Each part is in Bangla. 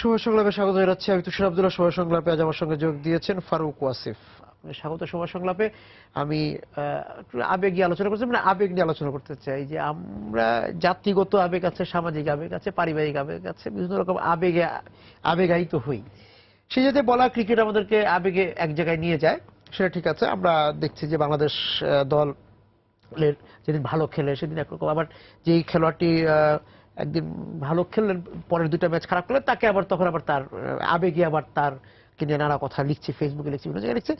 শুভ সংলাপে স্বাগত জানাচ্ছি। আমি তুষার আব্দুল্লাহ। শুভ সংলাপে আজ আমার সঙ্গে যোগ দিয়েছেন ফারুক ওয়াসিফ। স্বাগত শুভ সংলাপে। আমি আবেগ নিয়ে আলোচনা করছি, মানে আবেগ নিয়ে আলোচনা করতে চাই যে আমরা জাতিগত আবেগ আছে, সামাজিক আবেগ আছে, পারিবারিক আবেগ আছে, বিভিন্ন রকম আবেগায়িত হই। সেই যাতে বলা ক্রিকেট আমাদেরকে আবেগে এক জায়গায় নিয়ে যায়, সেটা ঠিক আছে। আমরা দেখছি যে বাংলাদেশ দল যেদিন ভালো খেলে সেদিন একরকম, আবার যেই খেলোয়াড়টি একদিন ভালো খেললেন পরের দুইটা ম্যাচ খারাপ করলেন তাকে আবার তখন আবার তার আবেগে আবার তার নিয়ে নানা কথা লিখছে, ফেসবুকে লিখছে, বিভিন্ন জায়গায় লিখছে।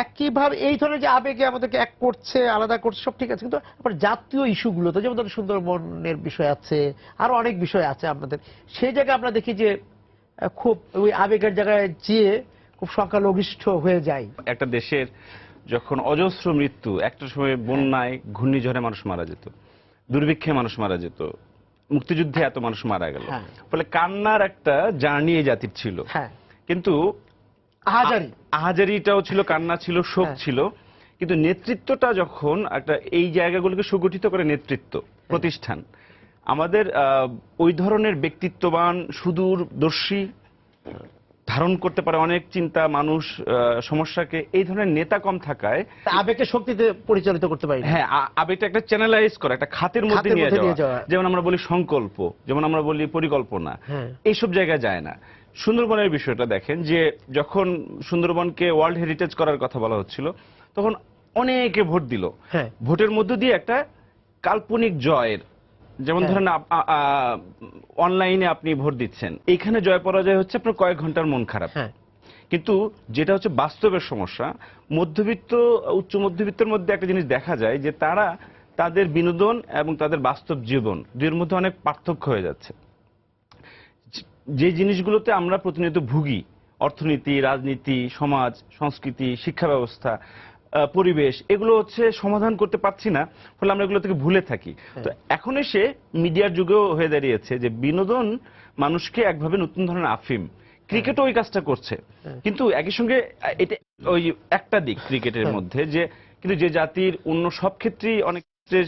একইভাবে এই ধরনের যে আবেগে আমাদেরকে এক করছে, আলাদা করছে, সব ঠিক আছে, কিন্তু আবার জাতীয় ইস্যুগুলোতে যেমন ধরুন সুন্দরবনের বিষয় আছে, আরো অনেক বিষয় আছে আমাদের, সেই জায়গায় আমরা দেখি যে খুব ওই আবেগের জায়গায় যেয়ে খুব সংখ্যালঘিষ্ঠ হয়ে যায়। একটা দেশের যখন অজস্র মৃত্যু, একটা সময় বন্যায়, ঘূর্ণিঝড়ে মানুষ মারা যেত, দুর্ভিক্ষে মানুষ মারা যেত, মুক্তিযুদ্ধে এত মানুষ মারা গেল, ফলে কান্নার একটা জার্নি এই জাতির ছিল। কিন্তু আহাজারিটাও ছিল, কান্না ছিল, শোক ছিল, কিন্তু নেতৃত্বটা যখন একটা এই জায়গাগুলোকে সুগঠিত করে নেতৃত্ব প্রতিষ্ঠান, আমাদের ওই ধরনের ব্যক্তিত্ববান, সুদূরদর্শী, ধারণ করতে পারে অনেক চিন্তা, মানুষ সমস্যাকে, এই ধরনের নেতা কম থাকায় আবেগকে শক্তিতে পরিচালিত করতে পারি। হ্যাঁ, আবেগটা একটা চ্যানেলাইজ করা, একটা খাতের মধ্যে নিয়ে যাওয়া, যেমন আমরা বলি সংকল্প, যেমন আমরা বলি পরিকল্পনা, এইসব জায়গায় যায় না। সুন্দরবনের বিষয়টা দেখেন যে যখন সুন্দরবনকে ওয়ার্ল্ড হেরিটেজ করার কথা বলা হচ্ছিল তখন অনেকে ভোট দিল। ভোটের মধ্য দিয়ে একটা কাল্পনিক জয়ের, যেমন ধরেন অনলাইনে আপনি ভোট দিচ্ছেন, এইখানে জয় পরাজয় হচ্ছে আপনার কয়েক ঘন্টার মন খারাপ। কিন্তু যেটা হচ্ছে বাস্তবের সমস্যা, মধ্যবিত্ত উচ্চ মধ্যবিত্তের মধ্যে একটা জিনিস দেখা যায় যে তারা তাদের বিনোদন এবং তাদের বাস্তব জীবন দুইয়ের মধ্যে অনেক পার্থক্য হয়ে যাচ্ছে। যে জিনিসগুলোতে আমরা প্রতিনিয়ত ভুগি, অর্থনীতি, রাজনীতি, সমাজ, সংস্কৃতি, শিক্ষা ব্যবস্থা, পরিবেশ, এগুলো হচ্ছে সমাধান করতে পারছি না, ফলে আমরা এগুলো থেকে ভুলে থাকি। তো এখন এসে মিডিয়ার যুগেও হয়ে দাঁড়িয়েছে যে বিনোদন মানুষকে একভাবে নতুন ধরনের আফিম, ক্রিকেটও ওই কাজটা করছে। কিন্তু একই সঙ্গে এটা ওই একটা দিক ক্রিকেটের মধ্যে, যে কিন্তু যে জাতির অন্য সব ক্ষেত্রেই অনেক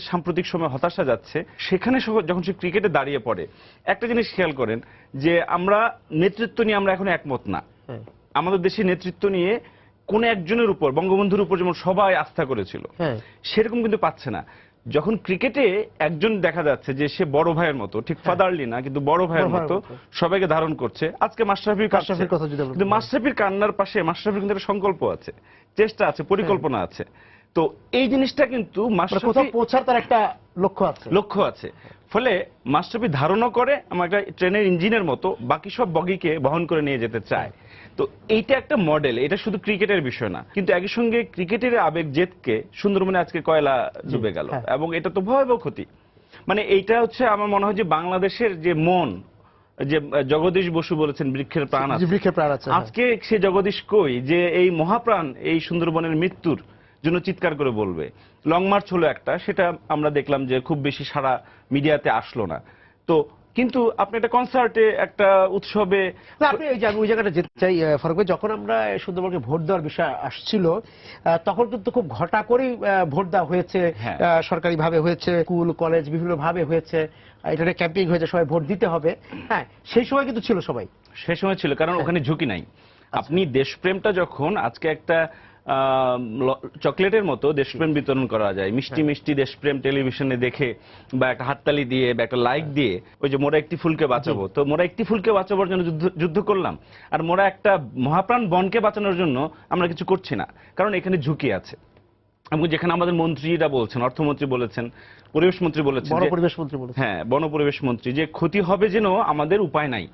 সাম্প্রতিক সময় হতাশা যাচ্ছে, সেখানে যখন সে ক্রিকেটে দাঁড়িয়ে পড়ে, একটা জিনিস খেয়াল করেন যে আমরা নেতৃত্ব নিয়ে আমরা এখন একমত না। আমাদের দেশের নেতৃত্ব নিয়ে কোন একজনের উপর, বঙ্গবন্ধুর উপর যেমন সবাই আস্থা করেছিল, সেরকম কিন্তু পাচ্ছে না। যখন ক্রিকেটে একজন দেখা যাচ্ছে যে সে বড় ভাইয়ের মতো, ঠিক ফাদারলি না কিন্তু বড় ভাইয়ের মতো সবাইকে ধারণ করছে। আজকে মাশরাফির কথা, কিন্তু মাশরাফির কান্নার পাশে মাশরাফির কিন্তু একটা সংকল্প আছে, চেষ্টা আছে, পরিকল্পনা আছে। তো এই জিনিসটা কিন্তু কোথাও পৌঁছার তার একটা লক্ষ্য আছে। ফলে মাশরাফি ধারণা করে আমার একটা ট্রেনের ইঞ্জিনের মতো বাকি সব বগিকে বহন করে নিয়ে যেতে চায়। তো এইটা একটা মডেল, এটা শুধু ক্রিকেটের বিষয় না, কিন্তু একই সঙ্গে ক্রিকেটের আবেগ জেদকে সুন্দরবনে আজকে কয়লা ডুবে গেল, এবং এটা তো ভয়াবহ ক্ষতি। মানে এইটা হচ্ছে আমার মনে হয় যে বাংলাদেশের যে মন, যে জগদীশ বসু বলেছেন বৃক্ষের প্রাণ আছে, আজকে সে জগদীশ কই যে এই মহাপ্রাণ এই সুন্দরবনের মৃত্যুর জন্য চিৎকার করে বলবে। লং মার্চ হলো একটা, সেটা আমরা দেখলাম যে খুব বেশি সারা মিডিয়াতে আসলো না। তো কিন্তু আপনি একটা কনসার্টে, একটা উৎসবে, আপনি ওই জায়গাটা যেতে চাই ফারুক ভাই। যখন আমরা সুন্দরবনকে ভোট দেওয়ার বিষয় আসছিল তখন কিন্তু খুব ঘটা করেই ভোট দেওয়া হয়েছে, সরকারি ভাবে হয়েছে, স্কুল কলেজ বিভিন্ন ভাবে হয়েছে, এটা ক্যাম্পেইন হয়েছে, সবাই ভোট দিতে হবে। সেই সময় কিন্তু ছিল, সবাই সেই সময় ছিল, কারণ ওখানে ঝুঁকি নাই। আপনি দেশপ্রেমটা যখন আজকে একটা চকলেটের মতো দেশপ্রেম বিতরণ করা যায়, মিষ্টি মিষ্টি দেশপ্রেম টেলিভিশনে দেখে বা একটা হাততালি দিয়ে বা একটা লাইক দিয়ে, ওই যে মোরা একটি ফুলকে বাঁচাবো, তো মোরা একটি ফুলকে বাঁচাবার জন্য যুদ্ধ করলাম, আর মোরা একটা মহাপ্রাণ বনকে বাঁচানোর জন্য আমরা কিছু করছি না, কারণ এখানে ঝুঁকি আছে। এবং যেখানে আমাদের মন্ত্রীরা বলছেন, অর্থমন্ত্রী বলেছেন, পরিবেশ মন্ত্রী বলেছেন, হ্যাঁ বন পরিবেশ মন্ত্রী, যে ক্ষতি হবে যেন আমাদের উপায় নাই।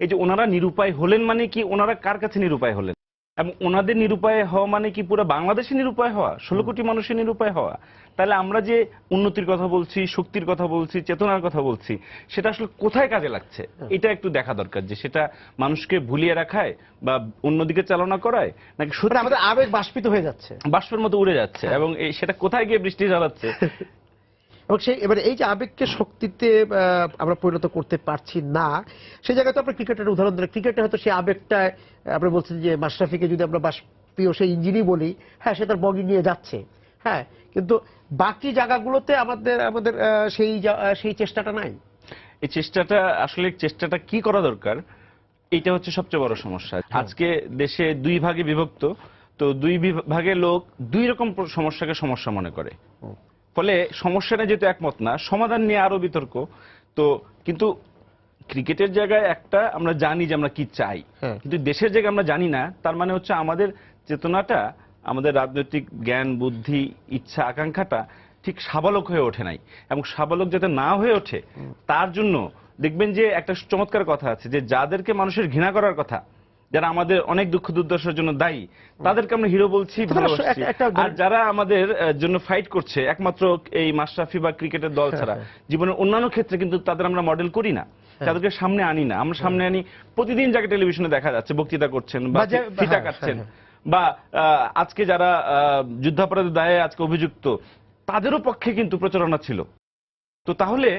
এই যে ওনারা নিরুপায় হলেন মানে কি, ওনারা কার কাছে নিরুপায় হলেন, এবং ওনাদের নিরুপায় হওয়া মানে কি পুরো বাংলাদেশে নিরুপায় হওয়া, 16 কোটি মানুষের নিরুপায় হওয়া। তাহলে আমরা যে উন্নতির কথা বলছি, শক্তির কথা বলছি, চেতনার কথা বলছি, সেটা আসলে কোথায় কাজে লাগছে, এটা একটু দেখা দরকার, যে সেটা মানুষকে ভুলিয়ে রাখায় বা অন্যদিকে চালনা করায়, নাকি সত্যি আমাদের আবেগ বাষ্পিত হয়ে যাচ্ছে, বাষ্পের মতো উড়ে যাচ্ছে, এবং সেটা কোথায় গিয়ে বৃষ্টি জ্বালাচ্ছে। এবং এবারে এই যে আবেগকে শক্তিতে আমরা পরিণত করতে পারছি না, সেই জায়গায় তো আমরা ক্রিকেটের উদাহরণ দিলাম। ক্রিকেটে হয়তো সেই আবেগটা আপনি বলছেন যে মাশরাফিকে যদি আমরা বাষ্পীয় সেই ইঞ্জিনই বলি, সে তার বগি নিয়ে যাচ্ছে, কিন্তু বাকি জায়গাগুলোতে আমাদের সেই চেষ্টাটা নাই। এই চেষ্টাটা আসলে কি করা দরকার, এটা হচ্ছে সবচেয়ে বড় সমস্যা। আজকে দেশে 2 ভাগে বিভক্ত, তো 2 ভাগের লোক 2 রকম সমস্যাকে সমস্যা মনে করে। ফলে সমস্যাটা যেহেতু একমত না, সমাধান নিয়ে আরো বিতর্ক। তো কিন্তু ক্রিকেটের জায়গায় একটা আমরা জানি যে আমরা কি চাই, কিন্তু দেশের জায়গায় আমরা জানি না। তার মানে হচ্ছে আমাদের চেতনাটা, আমাদের রাজনৈতিক জ্ঞান, বুদ্ধি, ইচ্ছা, আকাঙ্ক্ষাটা ঠিক সাবালক হয়ে ওঠে নাই। এবং সাবালক যাতে না হয়ে ওঠে, তার জন্য দেখবেন যে একটা চমৎকার কথা আছে যে যাদেরকে মানুষের ঘৃণা করার কথা, যারা আমাদের অনেক দুঃখ দুর্দশার জন্য দায়ী, তাদেরকে আমরা হিরো বলছি, ভালোবাসছি। আর যারা আমাদের জন্য ফাইট করছে একমাত্র এই মাশরাফি বা ক্রিকেটের দল ছাড়া জীবনের অন্যান্য ক্ষেত্রে কিন্তু তাদের আমরা মডেল করি না, তাদেরকে সামনে আনি না। আমরা সামনে আনি প্রতিদিন যাকে টেলিভিশনে দেখা যাচ্ছে বক্তৃতা করছেন বা ফিতা কাটছেন, বা আজকে যারা যুদ্ধাপরাধের দায়ে আজকে অভিযুক্ত, তাদেরও পক্ষে কিন্তু প্রচারণা ছিল। তো তাহলে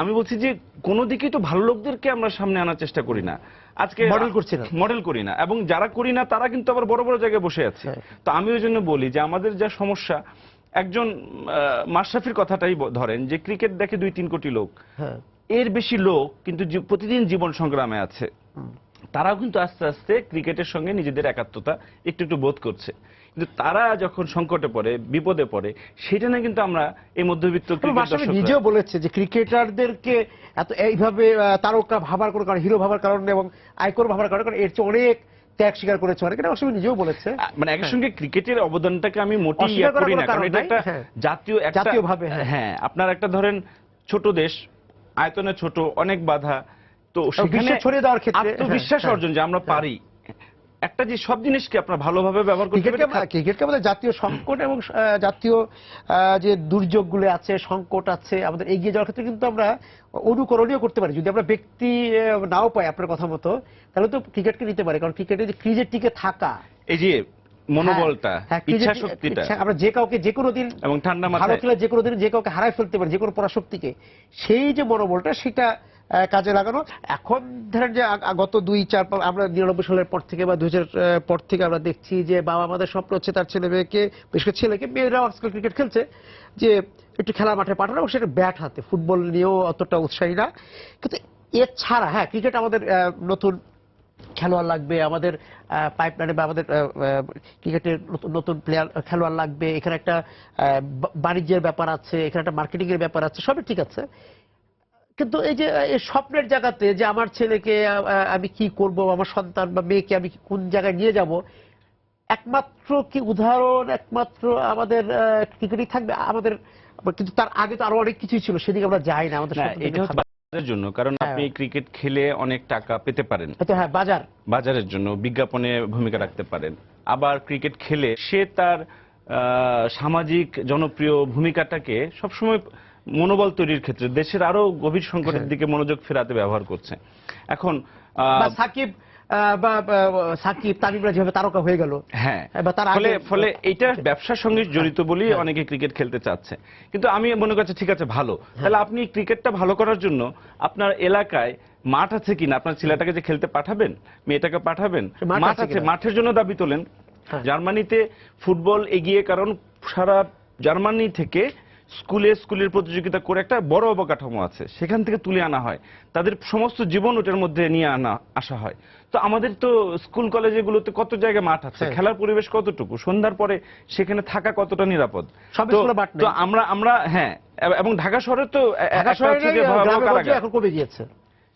আমি বলছি যে কোন দিকেই তো ভালো লোকদেরকে আমরা সামনে আনার চেষ্টা করি না, আজকে মডেল করি না। এবং যারা করি না তারা কিন্তু আবার বড় বড় জায়গায় বসে আছে। তো আমি ওই জন্য বলি যে আমাদের যা সমস্যা, একজন মাশরাফির কথাটাই ধরেন যে ক্রিকেট দেখে 2-3 কোটি লোক, এর বেশি লোক কিন্তু প্রতিদিন জীবন সংগ্রামে আছে। তারাও কিন্তু আস্তে আস্তে ক্রিকেটের সঙ্গে নিজেদের একাত্মতা একটু একটু বোধ করছে। কিন্তু তারা যখন সংকটে পড়ে, বিপদে পড়ে, সেটা না কিন্তু আমরা এই মধ্যবিত্ত নিজেও বলেছে যে ক্রিকেটারদেরকে এত এইভাবে তারকা ভাবার কোনো কারণ, হিরো ভাবার কারণে এবং আইকন ভাবার কারণে এর চেয়ে অনেক ত্যাগ স্বীকার করেছে অনেক, এটা অবশ্যই নিজেও বলেছে। মানে একই সঙ্গে ক্রিকেটের অবদানটাকে আমি মোটেই করি না, কারণ এটা একটা জাতীয় ভাবে। হ্যাঁ, আপনার একটা ধরেন ছোট দেশ, আয়তনে ছোট, অনেক বাধা, তো সেখানে ছড়িয়ে দেওয়ার ক্ষেত্রে আত্মবিশ্বাস অর্জন যে আমরা পারি, একটা যে সব জিনিসকে আপনার ভালোভাবে ব্যবহার করতে হবে। ক্রিকেটকে আমাদের জাতীয় সংকট এবং জাতীয় যে দুর্যোগগুলো আছে, সংকট আছে, আমাদের এগিয়ে যাওয়ার ক্ষেত্রে কিন্তু আমরা অনুকরণীয় করতে পারি। যদি আমরা ব্যক্তি নাও পাই আপনার কথা মতো, তাহলে তো ক্রিকেটকে নিতে পারি। কারণ ক্রিকেটের যে ক্রিজের টিকে থাকা, এই যে মনোবলটা, ইচ্ছা শক্তিটা, আমরা যে কাউকে যে কোনো দিন এবং ঠান্ডা মাথায় ভালো খেলে যে কোনো দিন যে কাউকে হারায় ফেলতে পারি, যে কোনো পরাশক্তিকে, সেই যে মনোবলটা, সেটা কাজে লাগানো। এখন ধরেন যে গত 2-4 আমরা 99 সালের পর থেকে বা 2000 পর থেকে আমরা দেখছি যে বাবা আমাদের স্বপ্ন হচ্ছে তার ছেলে মেয়েকে, বিশেষ করে ছেলেকে, মেয়েরাও আজকাল ক্রিকেট খেলছে, যে একটু খেলার মাঠে পাঠানো, এবং সেটা ব্যাট হাতে। ফুটবল নিয়েও অতটা উৎসাহী না। কিন্তু এছাড়া ক্রিকেট আমাদের নতুন খেলোয়াড় লাগবে, আমাদের পাইপলাইনে বা আমাদের ক্রিকেটের নতুন প্লেয়ার খেলোয়াড় লাগবে, এখানে একটা বাণিজ্যের ব্যাপার আছে, এখানে একটা মার্কেটিং এর ব্যাপার আছে, সবই ঠিক আছে। কিন্তু এই যে এই স্বপ্নের জায়গাতে যে আমার ছেলেকে আমি কি করব, আমার সন্তান বা মেয়েকে আমি কোন জায়গায় নিয়ে যাব, একমাত্র কি উদাহরণ একমাত্র আমাদের ক্রিকেটই থাকবে আমাদের? কিন্তু তার আগে তো আরো অনেক কিছুই ছিল, সেদিকে আমরা যাই না। আমাদের বাজারের জন্য, কারণ আপনি ক্রিকেট খেলে অনেক টাকা পেতে পারেন, বাজারের জন্য বিজ্ঞাপনে ভূমিকা রাখতে পারেন। আবার ক্রিকেট খেলে সে তার সামাজিক জনপ্রিয় ভূমিকাটাকে সবসময় মনোবল তৈরির ক্ষেত্রে দেশের আরো গভীর সংকটের দিকে মনোযোগ ফেরাতে ব্যবহার করছে। এখন সাকিব তামিমরা যেভাবে তারকা হয়ে গেল, ফলে এইটা ব্যবসার সঙ্গে জড়িত বলেই অনেকে ক্রিকেট খেলতে চাচ্ছে। কিন্তু আমি মনে করছি ঠিক আছে, ভালো, তাহলে আপনি ক্রিকেটটা ভালো করার জন্য আপনার এলাকায় মাঠ আছে কিনা, আপনার ছেলেটাকে যে খেলতে পাঠাবেন, মেয়েটাকে পাঠাবেন, মাঠ আছে, মাঠের জন্য দাবি তোলেন। জার্মানিতে ফুটবল এগিয়ে, কারণ সারা জার্মানি থেকে স্কুলের প্রতিযোগিতা করে একটা বড় অবকাঠামো আছে, সেখান থেকে তুলে আনা হয়, তাদের সমস্ত জীবন ওটার মধ্যে নিয়ে আসা হয়। তো আমাদের তো স্কুল কলেজগুলোতে কত জায়গায় মাঠ আছে, খেলার পরিবেশ কতটুকু, সন্ধ্যার পরে সেখানে থাকা কতটা নিরাপদ। তো আমরা এবং ঢাকা শহরে তো কমে গিয়েছে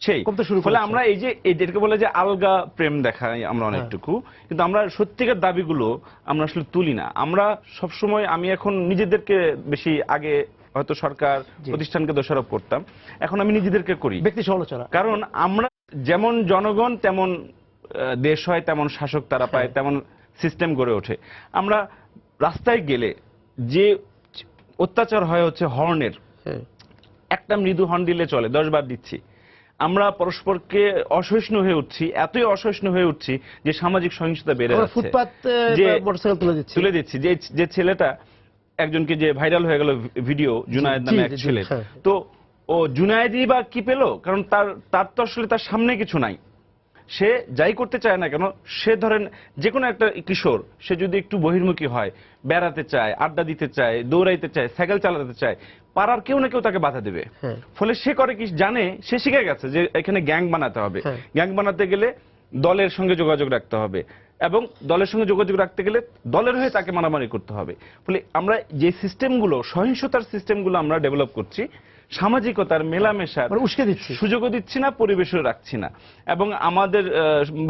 সেই। ফলে আমরা এই যে এদেরকে বলে যে আলগা প্রেম দেখাই আমরা অনেকটুকু, কিন্তু আমরা সত্যিকার দাবিগুলো আমরা আসলে তুলি না। আমরা সবসময়, আমি এখন নিজেদেরকে বেশি, আগে হয়তো সরকার প্রতিষ্ঠানকে দোষারোপ করতাম, এখন আমি নিজেদেরকে করি ব্যক্তি সমালোচনা। কারণ আমরা যেমন জনগণ তেমন দেশ হয়, তেমন শাসক তারা পায়, তেমন সিস্টেম গড়ে ওঠে। আমরা রাস্তায় গেলে যে অত্যাচার হয় হচ্ছে হর্নের, একটা মৃদু হর্ন দিলে চলে, 10 বার দিচ্ছি। আমরা পরস্পরকে অসহিষ্ণু হয়ে উঠছি, এতই অসহিষ্ণু হয়ে উঠছি যে সামাজিক সহিংসতা বেড়ে যাচ্ছে, তুলে দিচ্ছি। যে ছেলেটা একজনকে যে ভাইরাল হয়ে গেল ভিডিও, জুনায়েদ নামে এক ছেলে, তো ও জুনায়েদই বা কি পেল? কারণ তার তো আসলে তার সামনে কিছু নাই, সে যাই করতে চায় না কেন, সে ধরেন যে কোনো একটা কিশোর, সে যদি একটু বহির্মুখী হয়, বেড়াতে চায়, আড্ডা দিতে চায়, দৌড়াইতে চায়, সাইকেল চালাতে চায়, পাড়ার কেউ না কেউ তাকে বাধা দেবে। ফলে সে করে কি জানে, সে শিখে গেছে যে এখানে গ্যাং বানাতে হবে। গ্যাং বানাতে গেলে দলের সঙ্গে যোগাযোগ রাখতে হবে, এবং দলের সঙ্গে যোগাযোগ রাখতে গেলে দলের হয়ে তাকে মারামারি করতে হবে। ফলে আমরা যে সিস্টেমগুলো, সহিংসতার সিস্টেমগুলো আমরা ডেভেলপ করছি, সামাজিকতার মেলামেশার উস্কে দিচ্ছি, সুযোগও দিচ্ছি না, পরিবেশও রাখছি না। এবং আমাদের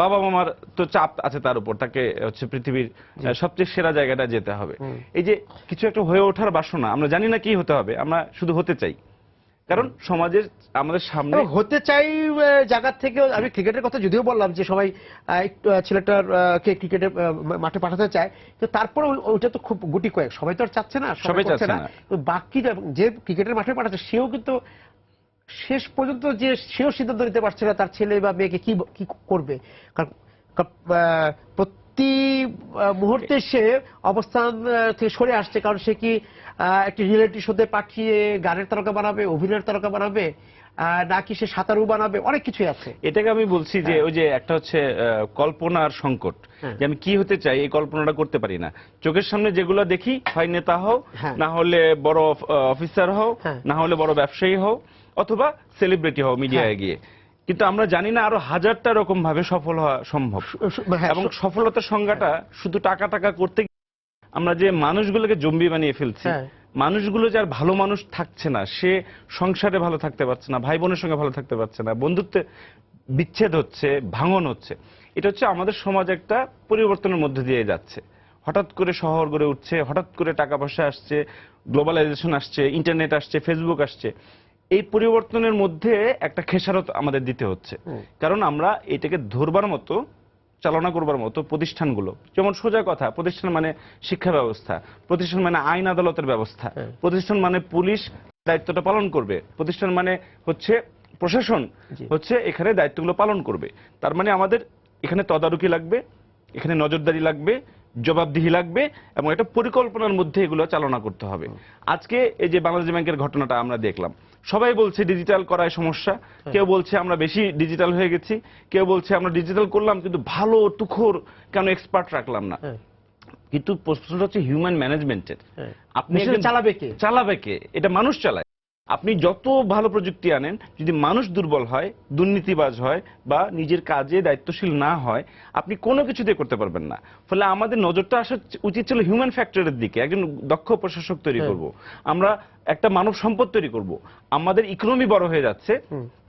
বাবা মামার তো চাপ আছে তার উপর, তাকে হচ্ছে পৃথিবীর সবচেয়ে সেরা জায়গাটা যেতে হবে। এই যে কিছু একটা হয়ে ওঠার বাসনা, আমরা জানি না কি হতে হবে, আমরা শুধু হতে চাই। কারণ সমাজের আমাদের সামনে হতে চাই জায়গা থেকে। আমি ক্রিকেটের কথা যদিও বললাম যে সবাই ছেলেটার কে ক্রিকেটে মাঠে পাঠাতে চায়, তো তারপর ওইটা তো খুব গুটি কয়েক, সবাই তো আর চাচ্ছে না, সবাই চাচ্ছে না। বাকি যে ক্রিকেটের মাঠে পাঠাচ্ছে সেও কিন্তু শেষ পর্যন্ত যে সেও সিদ্ধান্ত নিতে পারছে না তার ছেলে বা মেয়েকে কি করবে। কারণ প্রতি মুহূর্তে সে অবস্থান থেকে সরে আসছে, কারণ সে কি একটি রিয়েলিটি শোতে পাঠিয়ে গানের তারকা বানাবে, অভিনয়ের তারকা বানাবে, নাকি সে সাঁতারু বানাবে, অনেক কিছুই আছে। এটাকে আমি বলছি যে ওই যে একটা হচ্ছে কল্পনার সংকট, যে আমি কি হতে চাই এই কল্পনাটা করতে পারি না। চোখের সামনে যেগুলো দেখি, হয় নেতা হও, না হলে বড় অফিসার হও, না হলে বড় ব্যবসায়ী হও, অথবা সেলিব্রিটি হও মিডিয়ায় গিয়ে। কিন্তু আমরা জানি না আরো হাজারটা রকম ভাবে সফল হওয়া সম্ভব। এবং সফলতার সংজ্ঞাটা শুধু টাকা টাকা করতে আমরা যে মানুষগুলোকে জম্বি বানিয়ে ফেলছি, মানুষগুলো যার ভালো মানুষ থাকছে না, সে সংসারে ভালো থাকতে পারছে না, ভাই বোনের সঙ্গে ভালো থাকতে পারছে না, বন্ধুত্বে বিচ্ছেদ হচ্ছে, ভাঙন হচ্ছে। এটা হচ্ছে আমাদের সমাজ একটা পরিবর্তনের মধ্যে দিয়ে যাচ্ছে। হঠাৎ করে শহর গড়ে উঠছে, হঠাৎ করে টাকা পয়সা আসছে, গ্লোবালাইজেশন আসছে, ইন্টারনেট আসছে, ফেসবুক আসছে। এই পরিবর্তনের মধ্যে একটা খেসারত আমাদের দিতে হচ্ছে, কারণ আমরা এটাকে ধরবার মতো, চালনা করবার মতো প্রতিষ্ঠানগুলো, যেমন সোজা কথা, প্রতিষ্ঠান মানে শিক্ষা ব্যবস্থা, প্রতিষ্ঠান মানে আইন আদালতের ব্যবস্থা, প্রতিষ্ঠান মানে পুলিশ দায়িত্বটা পালন করবে, প্রতিষ্ঠান মানে হচ্ছে প্রশাসন হচ্ছে এখানে দায়িত্বগুলো পালন করবে। তার মানে আমাদের এখানে তদারকি লাগবে, এখানে নজরদারি লাগবে, জবাবদিহি লাগবে, এবং একটা পরিকল্পনার মধ্যে এগুলো চালনা করতে হবে। আজকে এই যে বাংলাদেশ ব্যাংকের ঘটনাটা আমরা দেখলাম, সবাই বলছে ডিজিটাল করায় সমস্যা, কেউ বলছে আমরা বেশি ডিজিটাল হয়ে গেছি, কেউ বলছে আমরা ডিজিটাল করলাম কিন্তু ভালো তুখোর কেন এক্সপার্ট রাখলাম না। কিন্তু প্রশ্নটা হচ্ছে হিউম্যান ম্যানেজমেন্টের। আপনি চালাবে কে? এটা মানুষ চালায়। আপনি যত ভালো প্রযুক্তি আনেন, যদি মানুষ দুর্বল হয়, দুর্নীতিবাজ হয়, বা নিজের কাজে দায়িত্বশীল না হয়, আপনি কোনো কিছুতে করতে পারবেন না। ফলে আমাদের নজরটা আসা উচিত ছিল হিউম্যান ফ্যাক্টরের দিকে। একজন দক্ষ প্রশাসক তৈরি করব, আমরা একটা মানব সম্পদ তৈরি করব। আমাদের ইকোনমি বড় হয়ে যাচ্ছে,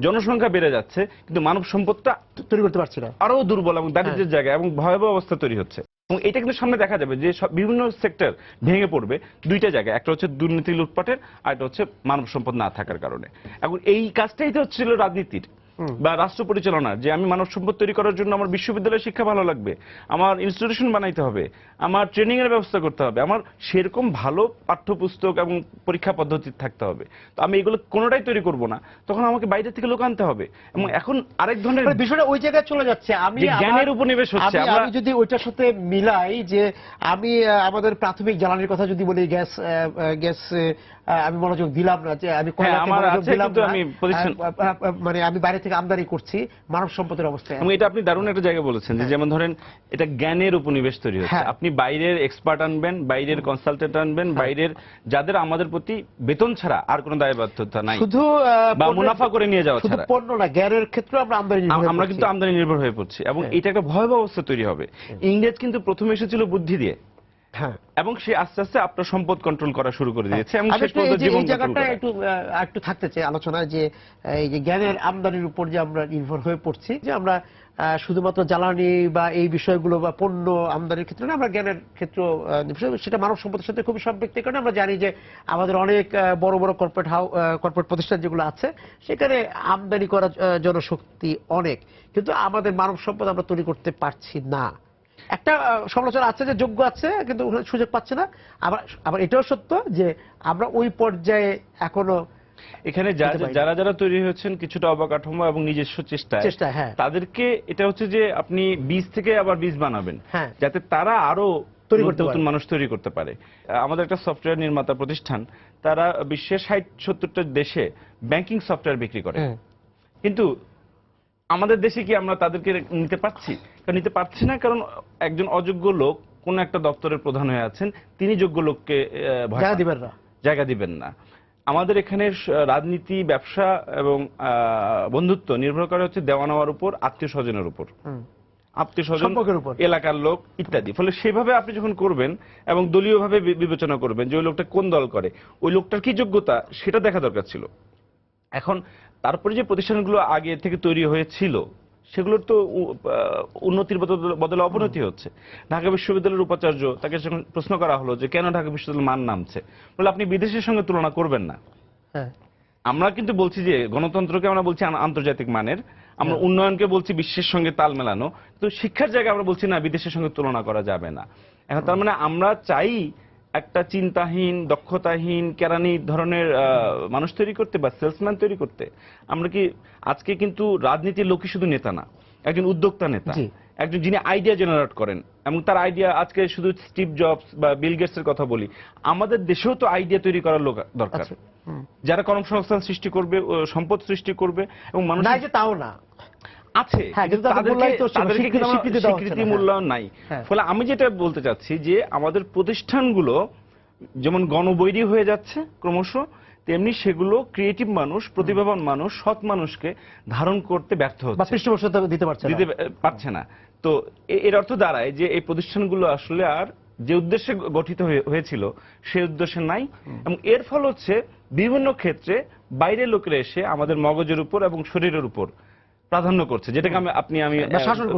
জনসংখ্যা বেড়ে যাচ্ছে, কিন্তু মানব সম্পদটা তৈরি করতে পারছি না, আরো দুর্বল এবং দারিদ্র্যের জায়গায় এবং ভয়াবহ অবস্থা তৈরি হচ্ছে। এবং এটা কিন্তু সামনে দেখা যাবে যে বিভিন্ন সেক্টর ভেঙে পড়বে দুইটা জায়গায়, একটা হচ্ছে দুর্নীতি লুটপাটের, আর একটা হচ্ছে মানব সম্পদ না থাকার কারণে। এখন এই কাজটাই তো হচ্ছিল রাজনীতির বা রাষ্ট্র পরিচালনার, যে আমি মানব সম্পদ তৈরি করার জন্য আমার বিশ্ববিদ্যালয়ের শিক্ষা ভালো লাগবে, আমার ইনস্টিটিউশন বানাইতে হবে, আমার ট্রেনিং এর ব্যবস্থা করতে হবে, আমার সেরকম ভালো পাঠ্যপুস্তক এবং পরীক্ষা পদ্ধতি থাকতে হবে। তো আমি এগুলো কোনোটাই তৈরি করব না, তখন আমাকে বাইরে থেকে লোক আনতে হবে। এবং এখন আরেক ধরনের বিষয়টা ওই জায়গায় চলে যাচ্ছে। আমি জ্ঞানের উপনিবেশ হচ্ছে। আমি যদি ওইটার সাথে মিলাই, যে আমি আমাদের প্রাথমিক জ্বালানির কথা যদি বলি, গ্যাস আমি মনোযোগ দিলাম না, যে আমি মানে আমি বাইরে থেকে আমদানি করছি, মানব সম্পদের অবস্থায়। এবং এটা আপনি দারুণ একটা জায়গা বলেছেন, যে যেমন ধরেন এটা জ্ঞানের উপনিবেশ তৈরি হচ্ছে। আপনি বাইরের এক্সপার্ট আনবেন, বাইরের কনসালটেন্ট আনবেন, বাইরের যাদের আমাদের প্রতি বেতন ছাড়া আর কোনো দায়বদ্ধতা নাই, শুধু বা মুনাফা করে নিয়ে যাওয়া ছাড়া। পণ্য না, জ্ঞানের ক্ষেত্রে আমরা কিন্তু আমদানি নির্ভর হয়ে পড়ছি, এবং এটা একটা ভয়াবহ অবস্থা তৈরি হবে। ইংরেজ কিন্তু প্রথমে এসেছিল বুদ্ধি দিয়ে, এবং সে আস্তে আস্তে আপনার সম্পদ কন্ট্রোল করা শুরু করে দিয়েছে। এবং এই জায়গাটা একটু থাকতে চাই আলোচনায়, যে এই যে জ্ঞানের আমদানির উপর যে আমরা নির্ভর হয়ে পড়ছি, যে আমরা শুধুমাত্র জ্বালানি বা এই বিষয়গুলো বা পণ্য আমদানির ক্ষেত্রে না, আমরা জ্ঞানের ক্ষেত্র, সেটা মানব সম্পদের সাথে খুবই সম্পৃক্ত। কারণে আমরা জানি যে আমাদের অনেক বড় বড় কর্পোরেট প্রতিষ্ঠান যেগুলো আছে, সেখানে আমদানি করার জনশক্তি অনেক, কিন্তু আমাদের মানব সম্পদ আমরা তৈরি করতে পারছি না। একটা সমালোচনা আছে যে যোগ্য আছে কিন্তু সুযোগ পাচ্ছে না। আবার এটাও সত্য যে আমরা ওই পর্যায়ে এখনো, এখানে যারা যারা তৈরি হয়েছেন কিছুটা অবকাঠামো এবং নিজস্ব চেষ্টায়, তাদেরকে এটা হচ্ছে যে আপনি বীজ থেকে আবার বীজ বানাবেন, যাতে তারা আরো নতুন মানুষ তৈরি করতে পারে। আমাদের একটা সফটওয়্যার নির্মাতা প্রতিষ্ঠান, তারা বিশ্বের 60-70টা দেশে ব্যাংকিং সফটওয়্যার বিক্রি করে, কিন্তু আমাদের দেশে কি আমরা তাদেরকে নিতে পারছি? নিতে পারছি না, কারণ একজন অযোগ্য লোক কোন একটা দপ্তরের প্রধান হয়ে আছেন, তিনি যোগ্য লোককে জায়গা দিবেন না। আমাদের এখানে রাজনীতি, ব্যবসা এবং বন্ধুত্ব নির্ভর করে হচ্ছে দেওয়া নেওয়ার উপর, আত্মীয় স্বজনের উপর। আত্মীয় স্বজন, এলাকার লোক ইত্যাদি। ফলে সেভাবে আপনি যখন করবেন এবং দলীয়ভাবে বিবেচনা করবেন যে ওই লোকটা কোন দল করে, ওই লোকটার কি যোগ্যতা সেটা দেখা দরকার ছিল। এখন তারপরে যে প্রতিষ্ঠানগুলো আগে থেকে তৈরি হয়েছিল সেগুলোর তো উন্নতির বদলে অবনতি হচ্ছে। ঢাকা বিশ্ববিদ্যালয়ের উপাচার্য, তাকে যখন প্রশ্ন করা হলো যে কেন ঢাকা বিশ্ববিদ্যালয়ের মান নামছে, বলে আপনি বিদেশের সঙ্গে তুলনা করবেন না। আমরা কিন্তু বলছি যে গণতন্ত্রকে আমরা বলছি আন্তর্জাতিক মানের, আমরা উন্নয়নকে বলছি বিশ্বের সঙ্গে তাল মেলানো, তো শিক্ষার জায়গায় আমরা বলছি না বিদেশের সঙ্গে তুলনা করা যাবে না। এখন তার মানে আমরা চাই একটা চিন্তাহীন, দক্ষতাহীন, কেরানি ধরনের মানুষ তৈরি করতে বা সেলসম্যান তৈরি করতে। আমরা কি আজকে কিন্তু রাজনীতির লোকই শুধু নেতা না, একজন উদ্যোক্তা নেতা, একজন যিনি আইডিয়া জেনারেট করেন, এবং তার আইডিয়া আজকে শুধু স্টিভ জবস বা বিল গেটস এর কথা বলি, আমাদের দেশেও তো আইডিয়া তৈরি করার লোক দরকার, যারা কর্মসংস্থান সৃষ্টি করবে, সম্পদ সৃষ্টি করবে। এবং মানুষ তাও না আছে, স্বীকৃতি মূল্যায়ন নাই। ফলে আমি যেটা বলতে চাচ্ছি যে আমাদের প্রতিষ্ঠানগুলো যেমন গণবৈরী হয়ে যাচ্ছে ক্রমশ, তেমনি সেগুলো ক্রিয়েটিভ মানুষ, প্রতিভাবান মানুষ, সৎ মানুষকে ধারণ করতে ব্যর্থ হচ্ছে, দিতে পারছে না। তো এর অর্থ দাঁড়ায় যে এই প্রতিষ্ঠানগুলো আসলে আর যে উদ্দেশ্যে গঠিত হয়েছিল সেই উদ্দেশ্যে নাই, এবং এর ফল হচ্ছে বিভিন্ন ক্ষেত্রে বাইরের লোকেরা এসে আমাদের মগজের উপর এবং শরীরের উপর প্রাধান্য করছে, যেটাকে আমি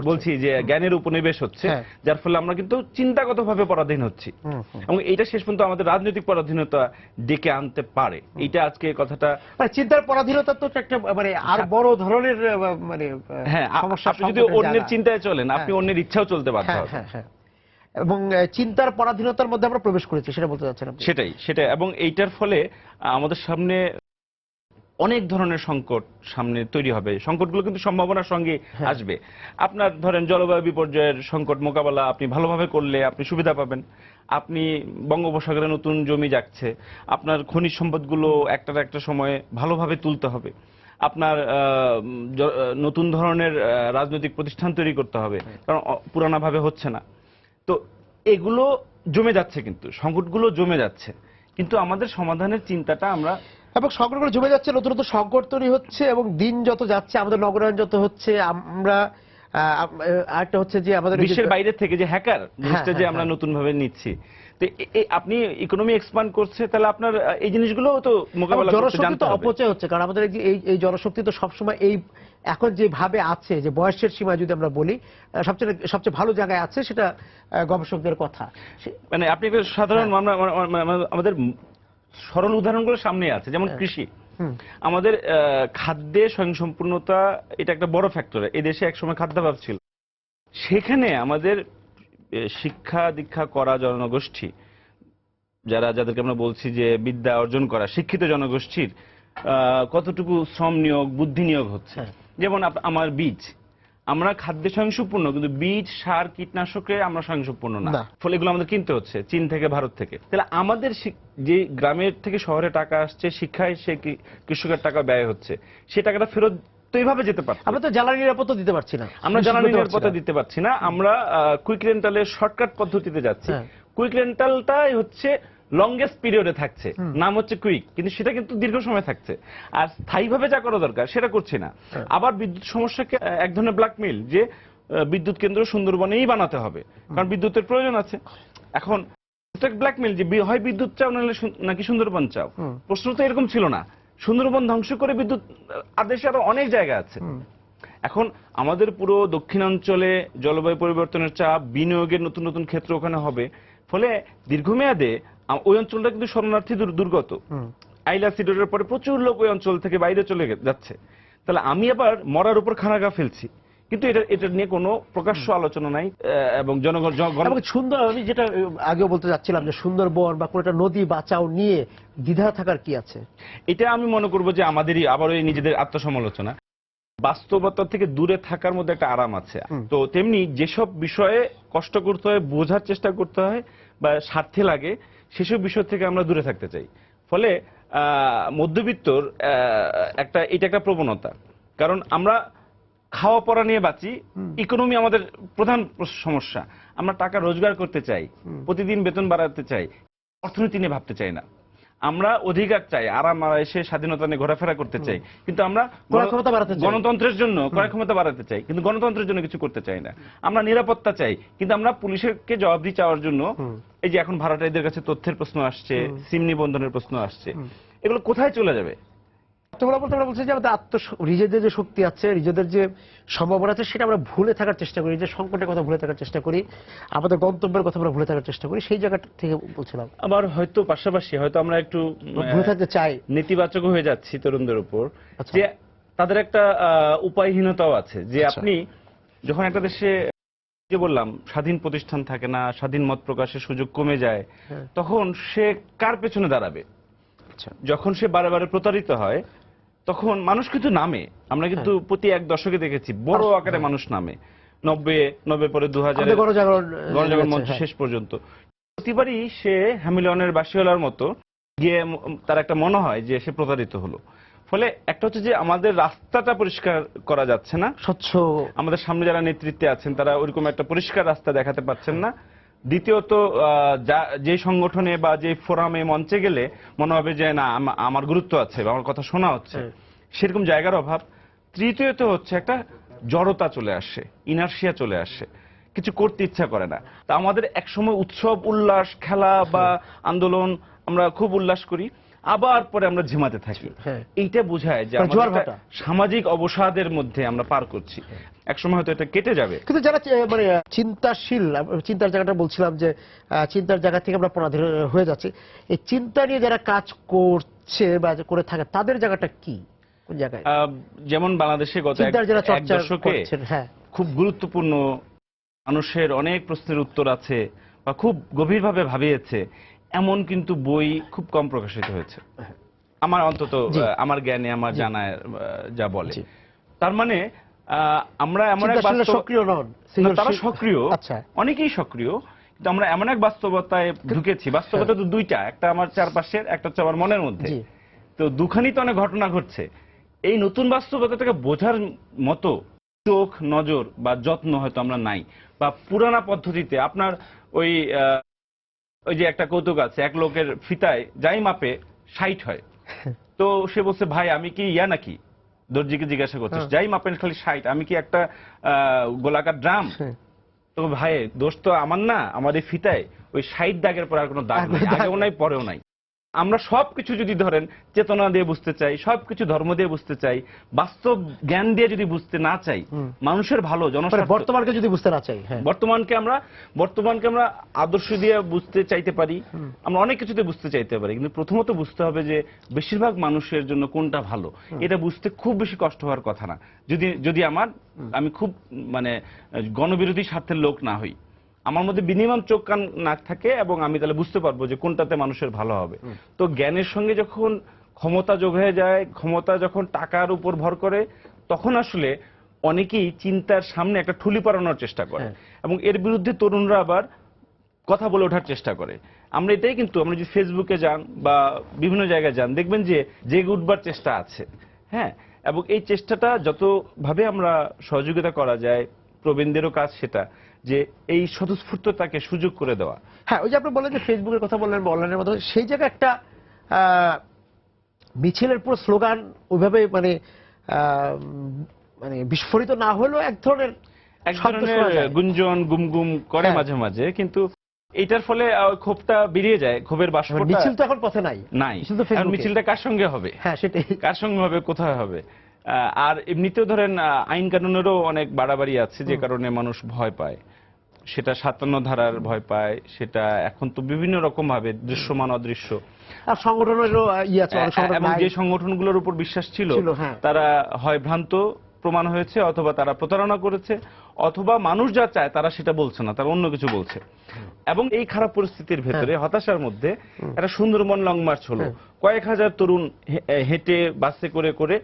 বলছি যে জ্ঞানের উপনিবেশ হচ্ছে, যার ফলে আমরা কিন্তু চিন্তাগতভাবে পরাধীন হচ্ছি, এবং এইটা শেষ পর্যন্ত আমাদের রাজনৈতিক পরাধীনতা ডেকে আনতে পারে। এইটা আজকে কথাটা চিন্তার পরাধীনতা তো একটা মানে আর বড় ধরনের মানে সমস্যা। আপনি যদি অন্যের চিন্তায় চলেন, আপনি অন্যের ইচ্ছাও চলতে বাধ্য হবেন, এবং চিন্তার পরাধীনতার মধ্যে আমরা প্রবেশ করেছি, সেটা বলতে চাচ্ছেন? সেটাই। এবং এইটার ফলে আমাদের সামনে অনেক ধরনের সংকট সামনে তৈরি হবে। সংকটগুলো কিন্তু সম্ভাবনার সঙ্গে আসবে। আপনার ধরেন জলবায়ু বিপর্যয়ের সংকট মোকাবেলা আপনি ভালোভাবে করলে আপনি সুবিধা পাবেন। আপনি বঙ্গোপসাগরে নতুন জমি যাচ্ছে, আপনার খনিজ সম্পদগুলো একটা সময়ে ভালোভাবে তুলতে হবে, আপনার নতুন ধরনের রাজনৈতিক প্রতিষ্ঠান তৈরি করতে হবে, কারণ পুরানাভাবে হচ্ছে না। তো এগুলো জমে যাচ্ছে, কিন্তু সংকটগুলো জমে যাচ্ছে, কিন্তু আমাদের সমাধানের চিন্তাটা আমরা, এবং সংকটগুলো জমে যাচ্ছে, নতুন নতুন সংকট তৈরি হচ্ছে, এবং দিন যত যাচ্ছে আমাদের নগরায়ণ যত হচ্ছে, আমরা আরেকটা হচ্ছে যে আমাদের বিশ্বের বাইরে থেকে যে হ্যাকার জিনিসটা যে আমরা নতুন ভাবে নিচ্ছি, তো আপনি ইকোনমি এক্সপ্যান্ড করছে, তাহলে আপনার এই জিনিসগুলো তো মোকাবেলা করতে জানতে হবে। অপচয় হচ্ছে, কারণ আমাদের এই জনশক্তি তো সবসময় এই এখন যেভাবে আছে, যে বয়সের সীমা যদি আমরা বলি, সবচেয়ে ভালো জায়গায় আছে, সেটা গবেষকদের কথা। মানে আপনি একটা সাধারণ আমাদের সরল উদাহরণগুলো সামনে আছে, যেমন কৃষি। আমাদের খাদ্যে স্বয়ংসম্পূর্ণতা এটা একটা বড় ফ্যাক্টর। এই দেশে একসময় খাদ্যাভাব ছিল, সেখানে আমাদের শিক্ষা দীক্ষা করা জনগোষ্ঠী, যাদেরকে আমরা বলছি যে বিদ্যা অর্জন করা শিক্ষিত জনগোষ্ঠীর কতটুকু শ্রম নিয়োগ, বুদ্ধি নিয়োগ হচ্ছে। যেমন আমার বীজ, আমরা খাদ্যে স্বয়ংসম্পূর্ণ, কিন্তু বীজ, সার, কীটনাশকে আমরা স্বয়ংসম্পূর্ণ না। ফলে এগুলো আমাদের কিনতে হচ্ছে চীন থেকে, ভারত থেকে। তাহলে আমাদের যে গ্রামের থেকে শহরে টাকা আসছে, শিক্ষায় সে কৃষকের টাকা ব্যয় হচ্ছে, সে টাকাটা ফেরত তো এইভাবে যেতে পারছে। আমরা তো জ্বালানি নিরাপত্তা দিতে পারছি না, আমরা জ্বালানি নিরাপত্তা দিতে পারছি না, আমরা কুইক রেন্টালের শর্টকাট পদ্ধতিতে যাচ্ছি। কুইক রেন্টালটাই হচ্ছে লংগেস্ট পিরিয়ডে থাকছে, নাম হচ্ছে কুইক, কিন্তু সেটা কিন্তু দীর্ঘ সময় থাকছে, আর স্থায়ীভাবে যা করা দরকার সেটা করছে না। আবার বিদ্যুৎ সমস্যাকে এক ধরনের ব্ল্যাকমেইল, যে বিদ্যুৎ কেন্দ্র সুন্দরবনেই বানাতে হবে, কারণ বিদ্যুতের প্রয়োজন আছে। এখন ব্ল্যাকমেইল যে হয় বিদ্যুৎ চাও নাকি সুন্দরবন চাও। প্রশ্ন তো এরকম ছিল না, সুন্দরবন ধ্বংস করে বিদ্যুৎ, আর দেশে আরো অনেক জায়গা আছে। এখন আমাদের পুরো দক্ষিণাঞ্চলে জলবায়ু পরিবর্তনের চাপ, বিনিয়োগের নতুন নতুন ক্ষেত্র ওখানে হবে, ফলে দীর্ঘমেয়াদে ওই অঞ্চলটা কিন্তু শরণার্থী দুর্গত। আইলা সিডরের পরে প্রচুর লোক ওই অঞ্চল থেকে বাইরে চলে যাচ্ছে। তাহলে আমি আবার মরার উপর খানাগা ফেলছি, কিন্তু এটা নিয়ে কোনো প্রকাশ্য আলোচনা নাই। এবং জনগণ সুন্দর, আমি যেটা আগেও বলতে যাচ্ছিলাম যে সুন্দরবন বা কোনো একটা নদী বাঁচাও নিয়ে দ্বিধা থাকার কি আছে? এটা আমি মনে করবো যে আমাদেরই আবার ওই নিজেদের আত্মসমালোচনা। বাস্তবতা থেকে দূরে থাকার মধ্যে একটা আরাম আছে। তো তেমনি যেসব বিষয়ে কষ্ট করতে হয়, বোঝার চেষ্টা করতে হয় বা স্বার্থে লাগে, সেসব বিষয় থেকে আমরা দূরে থাকতে চাই। ফলে মধ্যবিত্তর এটা একটা প্রবণতা, কারণ আমরা খাওয়া পড়া নিয়ে বাঁচি, ইকোনমি আমাদের প্রধান সমস্যা। আমরা টাকা রোজগার করতে চাই, প্রতিদিন বেতন বাড়াতে চাই, অর্থনীতি নিয়ে ভাবতে চাই না। আমরা অধিকার চাই, আরাম আরাইশে স্বাধীনতা নিয়ে ঘোরাফেরা করতে চাই, কিন্তু আমরা গণতন্ত্রের জন্য ক্রয় ক্ষমতা বাড়াতে চাই, কিন্তু গণতন্ত্রের জন্য কিছু করতে চাই না। আমরা নিরাপত্তা চাই, কিন্তু আমরা পুলিশকে জবাবদিহি চাওয়ার জন্য এই যে এখন ভাড়াটিয়াদের কাছে তথ্যের প্রশ্ন আসছে, সিম নিবন্ধনের প্রশ্ন আসছে, এগুলো কোথায় চলে যাবে? তোমরা বলছে যে আমাদের নিজেদের যে শক্তি আছে, নিজেদের যে সম্ভাবনা আছে, সেটা আমরা ভুলে থাকার চেষ্টা করি, যে সংকটের কথা ভুলে থাকার চেষ্টা করি, আমাদের গন্তব্যের কথা আমরা ভুলে থাকার চেষ্টা করি, সেই জায়গাটা থেকে বলছিলাম। আবার হয়তো পাশাপাশি হয়তো আমরা একটু ভুলে থাকতে চাই, নেতিবাচক হয়ে যাচ্ছি তরুণদের উপর, যে তাদের একটা উপায়হীনতাও আছে। যে আপনি যখন একটা দেশে, যে বললাম, স্বাধীন প্রতিষ্ঠান থাকে না, স্বাধীন মত প্রকাশের সুযোগ কমে যায়, তখন সে কার পেছনে দাঁড়াবে? যখন সে বারে বারে প্রতারিত হয়, তখন মানুষ কিন্তু নামে। আমরা কিন্তু প্রতি এক দশকে দেখেছি বড় আকারে মানুষ নামে, 90 পরে 2000 গণজাগরণ মঞ্চ শেষ পর্যন্ত। প্রতিবারই সে হ্যামিলনের বাসিওয়ালার মতো গিয়ে তার একটা মনে হয় যে সে প্রতারিত হলো। ফলে একটা হচ্ছে যে আমাদের রাস্তাটা পরিষ্কার করা যাচ্ছে না, স্বচ্ছ, আমাদের সামনে যারা নেতৃত্বে আছেন তারা ওইরকম একটা পরিষ্কার রাস্তা দেখাতে পারছেন না। দ্বিতীয়ত, যে সংগঠনে বা যে ফোরামে মঞ্চে গেলে মনে হবে যে না আমার গুরুত্ব আছে বা আমার কথা শোনা হচ্ছে, সেরকম জায়গার অভাব। তৃতীয়ত হচ্ছে একটা জড়তা চলে আসে, ইনার্শিয়া চলে আসে, কিছু করতে ইচ্ছা করে না। তা আমাদের একসময় উৎসব উল্লাস, খেলা বা আন্দোলন, আমরা খুব উল্লাস করি, আবার পরে আমরা ঝিমাতে থাকি। এইটা বোঝায় যে আমরা সামাজিক অবসাদের মধ্যে আমরা পার করছি, একসময় হয়তো এটা কেটে যাবে। কিন্তু যারা মানে চিন্তাশীল, চিন্তার জায়গাটা বলছিলাম যে চিন্তার জায়গা থেকে আমরা পরাধীন হয়ে যাচ্ছি, এই চিন্তা নিয়ে যারা কাজ করছে বা করে থাকে, তাদের জায়গাটা কি, কোন জায়গায়? যেমন বাংলাদেশে গত এক দশকে খুব গুরুত্বপূর্ণ, মানুষের অনেক প্রশ্নের উত্তর আছে বা খুব গভীরভাবে ভাবিয়েছে, এমন কিন্তু বই খুব কম প্রকাশিত হয়েছে, আমার অন্তত আমার জ্ঞানে, আমার জানায় যা বলে। তার মানে আমরা এমন এক সক্রিয় নন, তারা সক্রিয়, অনেকেই সক্রিয়, কিন্তু আমরা এমন এক বাস্তবতায় ঢুকেছি। বাস্তবতা তো দুইটা, একটা আমার চারপাশের, একটা হচ্ছে আমার মনের মধ্যে। তো দুখানি তো অনেক ঘটনা ঘটছে। এই নতুন বাস্তবতাটাকে বোঝার মতো চোখ, নজর বা যত্ন হয়তো আমরা নাই, বা পুরানা পদ্ধতিতে আপনার ওই যে একটা কৌতুক আছে, এক লোকের ফিতায় যাই মাপে 60 হয়। তো সে বলছে, ভাই আমি কি ইয়া নাকি, দর্জিকে জিজ্ঞাসা করছিস, যাই মাপেন খালি 60, আমি কি একটা গোলাকার ড্রাম? তো ভাই, দোষ তো আমার না, আমার এই ফিতায় ওই 60 দাগের পর আর কোনো দাগ নেই, আগেও নাই পরেও নাই। আমরা সবকিছু যদি ধরেন চেতনা দিয়ে বুঝতে চাই, সবকিছু ধর্ম দিয়ে বুঝতে চাই, বাস্তব জ্ঞান দিয়ে যদি বুঝতে না চাই, মানুষের ভালো, জনস্বার্থ, বর্তমানকে যদি বুঝতে না চাই, বর্তমানকে আমরা আদর্শ দিয়ে বুঝতে চাইতে পারি, আমরা অনেক কিছুতে বুঝতে চাইতে পারি, কিন্তু প্রথমত বুঝতে হবে যে বেশিরভাগ মানুষের জন্য কোনটা ভালো, এটা বুঝতে খুব বেশি কষ্ট হওয়ার কথা না, যদি আমি খুব মানে গণবিরোধী স্বার্থের লোক না হই, আমার মধ্যে মিনিমাম চোখ কান নাক থাকে, এবং আমি তাহলে বুঝতে পারবো যে কোনটাতে মানুষের ভালো হবে। তো জ্ঞানের সঙ্গে যখন ক্ষমতা যোগ হয়ে যায়, ক্ষমতা যখন টাকার উপর ভর করে, তখন আসলে অনেকেই চিন্তার সামনে একটা ঠুলি পারানোর চেষ্টা করে, এবং এর বিরুদ্ধে তরুণরা আবার কথা বলে ওঠার চেষ্টা করে। আমরা এটাই কিন্তু, আমরা যদি ফেসবুকে যান বা বিভিন্ন জায়গায় যান, দেখবেন যে জেগে উঠবার চেষ্টা আছে। হ্যাঁ, এবং এই চেষ্টাটা যতভাবে আমরা সহযোগিতা করা যায়, প্রবীণদেরও কাজ সেটা, যে এই স্বতঃস্ফূর্ততাকে সুযোগ করে দেওয়া। হ্যাঁ, ওই যে আপনি বললেন যে ফেসবুকের কথা বললেন, অনলাইনের মধ্যে সেই জায়গায় একটা মিছিলের পুরো স্লোগান ওইভাবে মানে বিস্ফোরিত না হলেও এক ধরনের গুঞ্জন গুমগুম করে মাঝে মাঝে, কিন্তু এইটার ফলে ক্ষোভটা বেরিয়ে যায়, ক্ষোভের বাষ্পটা। মিছিল তো এখন পথে নাই, মিছিলটা কার সঙ্গে হবে? হ্যাঁ, সেটাই, কার সঙ্গে হবে, কোথায় হবে? আর এমনিতেও ধরেন আইন কানুনেরও অনেক বাড়াবাড়ি আছে, যে কারণে মানুষ ভয় পায়, সেটা 57 ধারার ভয় পায়, সেটা এখন তো বিভিন্ন রকম ভাবে দৃশ্যমান অদৃশ্য সংগঠনেরও এবং যে সংগঠনগুলোর উপর বিশ্বাস ছিল তারা হয় ভ্রান্ত প্রমাণ হয়েছে, অথবা তারা প্রতারণা করেছে, অথবা মানুষ যা চায় তারা সেটা বলছে না, তারা অন্য কিছু বলছে। এবং এই খারাপ পরিস্থিতির ভেতরে, হতাশার মধ্যে, একটা সুন্দরবন লং মার্চ হলো, কয়েক হাজার তরুণ হেঁটে বাসে করে করে,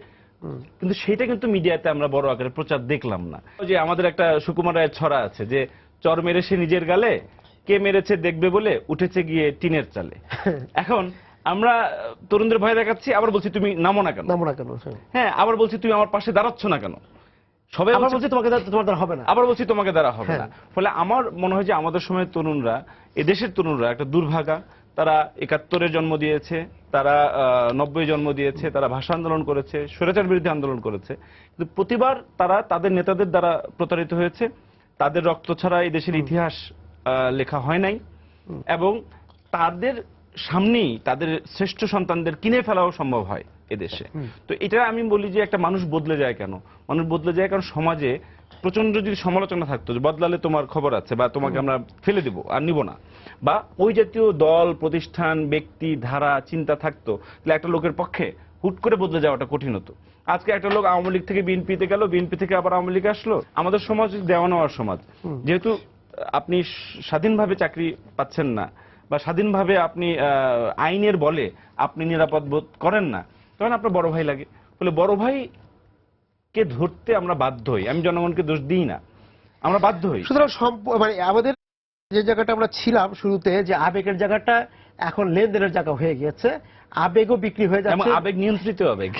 কিন্তু সেটা কিন্তু মিডিয়াতে আমরা বড় আকারে প্রচার দেখলাম না। যে আমাদের একটা সুকুমার রায়ের ছড়া আছে যে, চর মেরে সে নিজের গালে, কে মেরেছে দেখবে বলে উঠেছে গিয়ে টিনের চালে। এখন আমরা তরুণদের ভয় দেখাচ্ছি, আবার বলছি তুমি নামো না কেন, হ্যাঁ, আবার বলছি তুমি আমার পাশে দাঁড়াচ্ছ না কেন, সবাই বলছি তোমার দ্বারা হবে না, আবার বলছি তোমাকে দ্বারা হবে না। ফলে আমার মনে হয় যে আমাদের সময় তরুণরা, এদেশের তরুণরা একটা দুর্ভাগা, তারা ৭১-এ জন্ম দিয়েছে, তারা ৯০ জন্ম দিয়েছে, তারা ভাষা আন্দোলন করেছে, স্বৈরাচার বিরোধী আন্দোলন করেছে, কিন্তু প্রতিবার তারা তাদের নেতাদের দ্বারা প্রতারিত হয়েছে। তাদের রক্ত ছাড়া এই দেশের ইতিহাস লেখা হয় নাই, এবং তাদের সামনেই তাদের শ্রেষ্ঠ সন্তানদের কিনে ফেলাও সম্ভব হয় এদেশে। তো এটা আমি বলি যে একটা মানুষ বদলে যায় কেন? মানুষ বদলে যায় কারণ সমাজে প্রচন্ড যদি সমালোচনা থাকতো যে বদলালে তোমার খবর আছে, বা তোমাকে আমরা ফেলে দিব আর নিব না, বা ওই জাতীয় দল, প্রতিষ্ঠান, ব্যক্তি, ধারা, চিন্তা থাকতো, তাহলে একটা লোকের পক্ষে হুট করে বদলে যাওয়াটা কঠিন হতো। আজকে একটা লোক আওয়ামী লীগ থেকে বিএনপিতে গেল, বিএনপি থেকে আবার আওয়ামী লীগে আসলো। আমাদের সমাজ দেওয়া নেওয়ার সমাজ, যেহেতু আপনি স্বাধীনভাবে চাকরি পাচ্ছেন না, বা স্বাধীনভাবে আপনি আইনের বলে আপনি নিরাপদ বোধ করেন না, তখন আপনার বড় ভাই লাগে। বলে বড় ভাই কে ধরতে আমরা বাধ্য হই। আমি জনগণকে দোষ দিই না, আমরা বাধ্য হই। সুতরাং মানে আমাদের যে জায়গাটা আমরা ছিলাম শুরুতে, যে আবেগের জায়গাটা এখন লেনদেনের জায়গা হয়ে গিয়েছে। আবেগও বিক্রি হয়ে যাচ্ছে, আবেগ নিয়ন্ত্রিত আবেগ,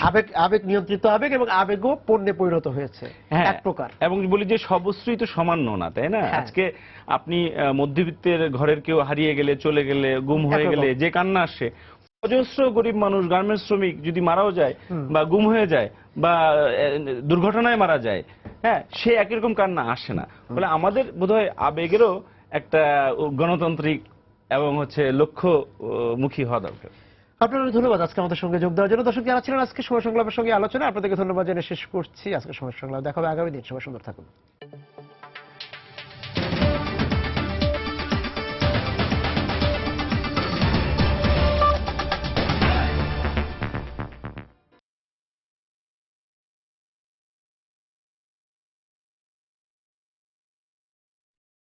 আবেগ নিয়ন্ত্রিত আবেগ, এবং আবেগও পণ্যে পরিণত হয়েছে এক প্রকার। এবং বলি যে সবশ্রী তো সমান না, তাই না? আজকে আপনি মধ্যবিত্তের ঘরের কেউ হারিয়ে গেলে, চলে গেলে, গুম হয়ে গেলে যে কান্না আসে, অজস্র গরিব মানুষ, গার্মেন্টস শ্রমিক যদি মারাও যায় বা গুম হয়ে যায় বা দুর্ঘটনায় মারা যায়, হ্যাঁ, সে একই রকম কান্না আসে না। ফলে আমাদের বোধহয় আবেগেরও একটা গণতান্ত্রিক এবং লক্ষ্যমুখী হওয়া দরকার। আপনাদের ধন্যবাদ আজকে আমাদের সঙ্গে যোগ দেওয়ার জন্য। দর্শক যারা ছিলেন আজকে সময় সংলাপের সঙ্গে আলোচনা, আপনাদেরকে ধন্যবাদ জানিয়ে শেষ করছি আজকে সময় সংলাপ। দেখা হবে আগামী দিন। সবাই সুন্দর থাকুন।